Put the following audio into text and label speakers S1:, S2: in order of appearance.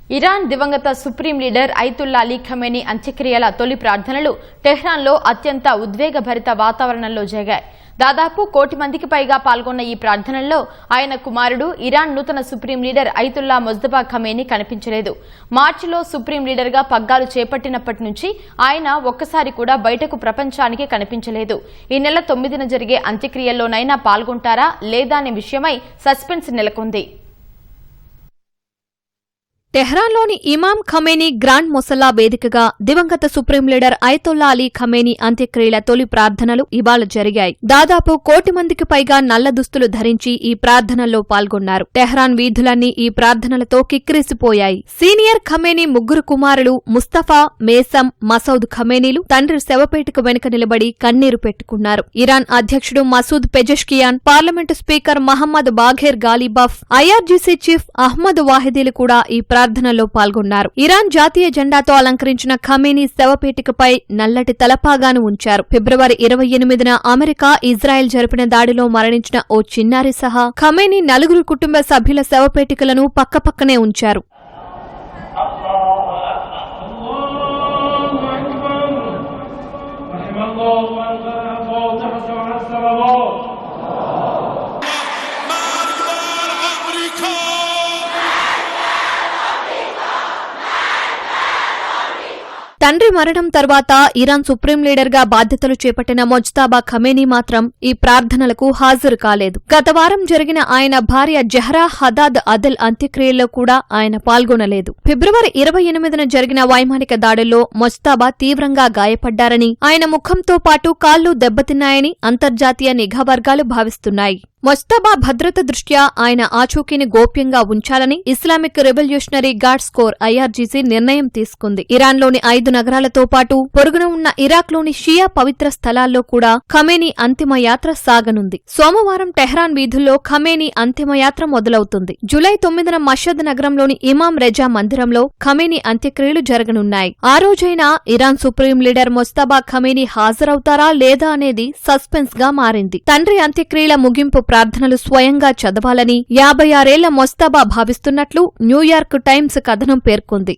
S1: Iran దివంగత supreme leader Ayatollah Ali Khamenei అంత్యక్రియల తొలి ప్రార్థనలు టెహ్రాన్లో అత్యంత ఉద్వేగభరిత వాతావరణంలో జరిగాయి. దాదాపు 1 కోటి మందికి పైగా పాల్గొన్న ఈ ప్రార్థనల్లో ఆయన కుమారుడు ఇరాన్ నూతన సుప్రీం లీడర్ అయతుల్లా ముజ్తబా ఖమేనీ కనిపించలేదు. మార్చిలో సుప్రీం లీడర్గా పగ్గాలు చేపట్టినప్పటి నుంచి ఆయన ఒక్కసారి కూడా బయటకు ప్రపంచానికి కనిపించలేదు. ఈ నెల 9న జరిగే అంత్యక్రియల్లోనైనా పాల్గొంటారా లేదా అనే విషయమై సస్పెన్స్ నెలకొంది.
S2: టెహ్రాన్లోని ఇమాం ఖమేనీ గ్రాండ్ మొసల్లా వేదికగా దివంగత supreme leader Ayatollah Ali Khamenei అంత్యక్రియల తొలి ప్రార్థనలు ఇవాళ జరిగాయి. దాదాపు 1 కోటి మందికి పైగా నల్ల దుస్తులు ధరించి ఈ ప్రార్థనల్లో పాల్గొన్నారు. టెహ్రాన్ వీధులన్నీ ఈ ప్రార్థనలతో కిక్కిరిసిపోయాయి. సీనియర్ ఖమేనీ 3 కుమారులు ముస్తఫా, మేసం, మసౌద్ ఖమేనీలు తండ్రి శవపేటిక వెనుక నిలబడి కన్నీరు పెట్టుకున్నారు. ఇరాన్ అధ్యక్షుడు Masoud Pezeshkian, parliament speaker Mohammad Bagher Ghalibaf, IRGC chief Ahmad వాహిదీలు కూడా ఈ ప్రార్థనలో పాల్గొన్నారు. ఇరాన్ జాతీయ జెండాతో అలంకరించిన ఖమేనీ శవపేటికపై నల్లటి తలపాగాను ఉంచారు. ఫిబ్రవరి 28న అమెరికా, ఇజ్రాయెల్ జరిపిన దాడిలో మరణించిన ఓ చిన్నారి సహా ఖమేనీ 4 కుటుంబ సభ్యుల శవపేటికలను పక్కపక్కనే ఉంచారు. తండ్రి మరణం తర్వాత ఇరాన్ సుప్రీం లీడర్గా బాధ్యతలు చేపట్టిన ముజ్తబా ఖమేనీ మాత్రం ఈ ప్రార్థనలకు హాజరు కాలేదు. గత వారం జరిగిన ఆయన భార్య జహ్రా హదాద్ అదెల్ అంత్యక్రియల్లో కూడా ఆయన పాల్గొనలేదు. ఫిబ్రవరి 28న జరిగిన వైమానిక దాడుల్లో ముజ్తబా తీవ్రంగా గాయపడ్డారని, ఆయన ముఖంతో పాటు కాళ్లు దెబ్బతిన్నాయని అంతర్జాతీయ నిఘా వర్గాలు భావిస్తున్నాయి. ముజ్తబా భద్రత దృష్ట్యా ఆయన ఆచూకీని గోప్యంగా ఉంచాలని Islamic revolutionary guards core IRGC నిర్ణయం తీసుకుంది. ఇరాన్లోని 5 నగరాలతో పాటు పొరుగున ఉన్న ఇరాక్లోని షియా పవిత్ర స్థలాల్లో కూడా ఖమేనీ అంతిమయాత్ర సాగనుంది. సోమవారం టెహ్రాన్ వీధుల్లో ఖమేనీ అంతిమయాత్ర మొదలవుతుంది. జూలై 9న మషద్ నగరంలోని ఇమాం రెజా మందిరంలో ఖమేనీ అంత్యక్రియలు జరగనున్నాయి. ఆ రోజైనా ఇరాన్ సుప్రీం లీడర్ ముజ్తబా ఖమేనీ హాజరవుతారా లేదా అనేది సస్పెన్స్ గా మారింది. తండ్రి అంత్యక్రియల ముగింపు ప్రార్థనలు స్వయంగా చదవాలని 56 ఏళ్ల ముజ్తబా భావిస్తున్నట్లు న్యూయార్క్ టైమ్స్ కథనం పేర్కొంది.